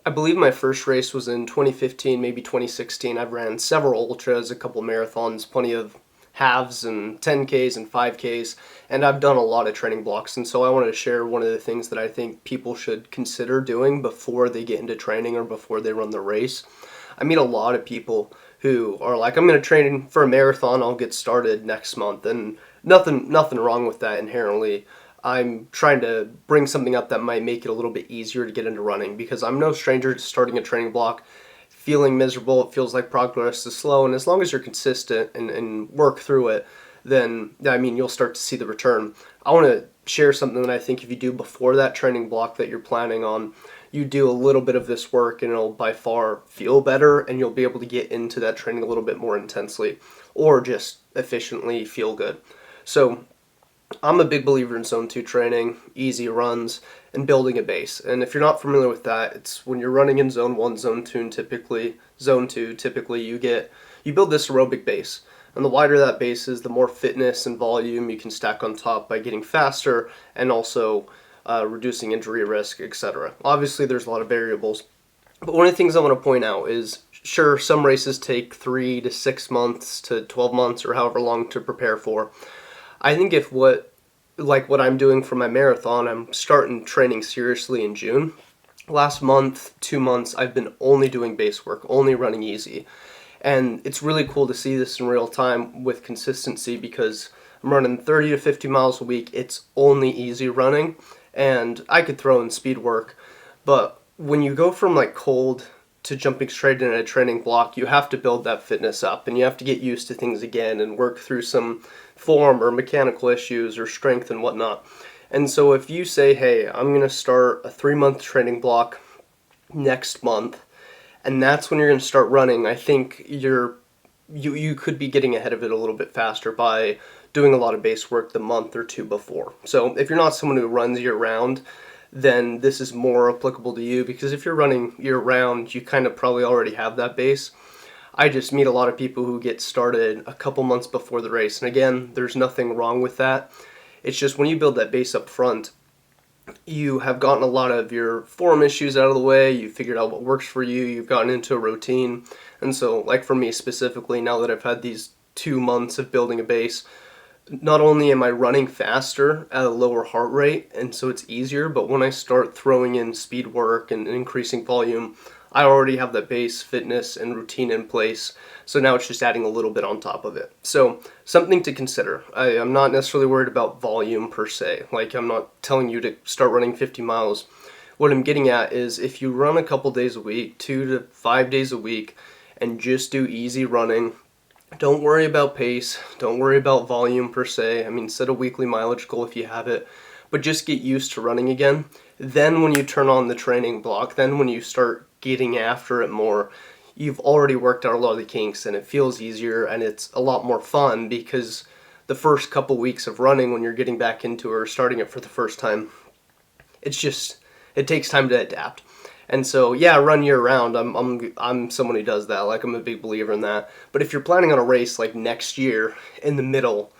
I believe my first race was in 2015, maybe 2016. I've ran several ultras, a couple marathons, plenty of halves and 10Ks and 5Ks, and I've done a lot of training blocks. And so I wanted to share one of the things that I think people should consider doing before they get into training or before they run the race. I meet a lot of people who are like, I'm going to train for a marathon, I'll get started next month, and nothing wrong with that inherently. I'm trying to bring something up that might make it a little bit easier to get into running because I'm no stranger to starting a training block, feeling miserable. It feels like progress is slow, and as long as you're consistent and work through it, then I mean you'll start to see the return. I want to share something that I think if you do before that training block that you're planning on, you do a little bit of this work and it'll by far feel better and you'll be able to get into that training a little bit more intensely or just efficiently feel good. So I'm a big believer in zone 2 training, easy runs, and building a base. And if you're not familiar with that, it's when you're running in zone 1, zone 2, typically you build this aerobic base. And the wider that base is, the more fitness and volume you can stack on top by getting faster and also reducing injury risk, etc. Obviously, there's a lot of variables. But one of the things I want to point out is, sure, some races take 3 to 6 months to 12 months or however long to prepare for. I think if what I'm doing for my marathon, I'm starting training seriously in June. Last month, 2 months, I've been only doing base work, only running easy. And it's really cool to see this in real time with consistency because I'm running 30 to 50 miles a week. It's only easy running, and I could throw in speed work. But when you go from like cold to jumping straight in a training block, you have to build that fitness up and you have to get used to things again and work through some form or mechanical issues or strength and whatnot. And so if you say, hey, I'm going to start a 3-month training block next month, and that's when you're going to start running, I think you could be getting ahead of it a little bit faster by doing a lot of base work the month or two before. So if you're not someone who runs year round, then this is more applicable to you because if you're running year round, you kind of probably already have that base. I just meet a lot of people who get started a couple months before the race. And again, there's nothing wrong with that. It's just when you build that base up front, you have gotten a lot of your form issues out of the way, you've figured out what works for you, you've gotten into a routine. And so, like for me specifically, now that I've had these 2 months of building a base, not only am I running faster at a lower heart rate, and so it's easier, but when I start throwing in speed work and increasing volume, I already have that base fitness and routine in place, so now it's just adding a little bit on top of it. So something to consider. I'm not necessarily worried about volume per se. Like I'm not telling you to start running 50 miles. What I'm getting at is if you run a couple days a week, 2 to 5 days a week, and just do easy running, don't worry about pace, don't worry about volume per se. I mean, set a weekly mileage goal if you have it, but just get used to running again. Then when you turn on the training block, then when you start getting after it more, you've already worked out a lot of the kinks and it feels easier and it's a lot more fun because the first couple weeks of running when you're getting back into it or starting it for the first time, it takes time to adapt. And so, yeah, run year round. I'm someone who does that. Like I'm a big believer in that. But if you're planning on a race like next year in the middle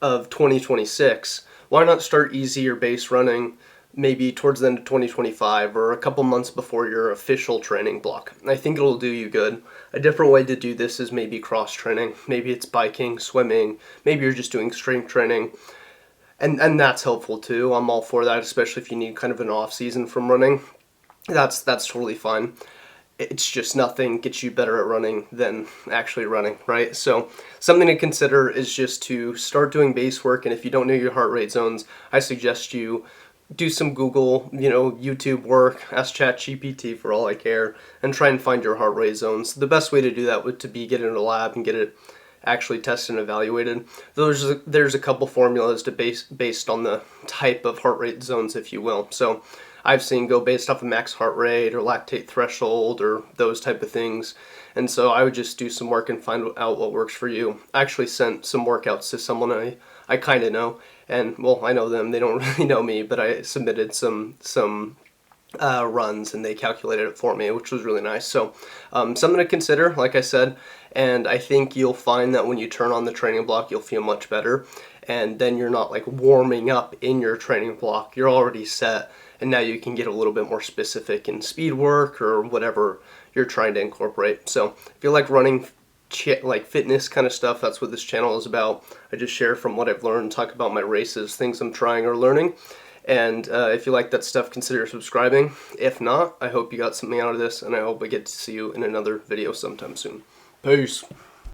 of 2026, why not start easier base running maybe towards the end of 2025 or a couple months before your official training block? I think it'll do you good. A different way to do this is maybe cross training. Maybe it's biking, swimming. Maybe you're just doing strength training. And that's helpful too. I'm all for that, especially if you need kind of an off season from running. That's totally fine. It's just nothing gets you better at running than actually running, right? So something to consider is just to start doing base work, and if you don't know your heart rate zones, I suggest you do some Google, YouTube work, ask ChatGPT for all I care, and try and find your heart rate zones. The best way to do that would to be get in a lab and get it actually tested and evaluated. There's a couple formulas to based on the type of heart rate zones, if you will. So I've seen go based off of max heart rate or lactate threshold or those type of things. And so I would just do some work and find out what works for you. I actually sent some workouts to someone I kind of know, and well, I know them. They don't really know me, but I submitted some runs and they calculated it for me, which was really nice. So something to consider, like I said, and I think you'll find that when you turn on the training block, you'll feel much better, and then you're not like warming up in your training block. You're already set, and now you can get a little bit more specific in speed work or whatever you're trying to incorporate. So if you like running, like fitness kind of stuff, that's what this channel is about. I just share from what I've learned, talk about my races, things I'm trying or learning. And if you like that stuff, consider subscribing. If not, I hope you got something out of this, and I hope I get to see you in another video sometime soon. Peace.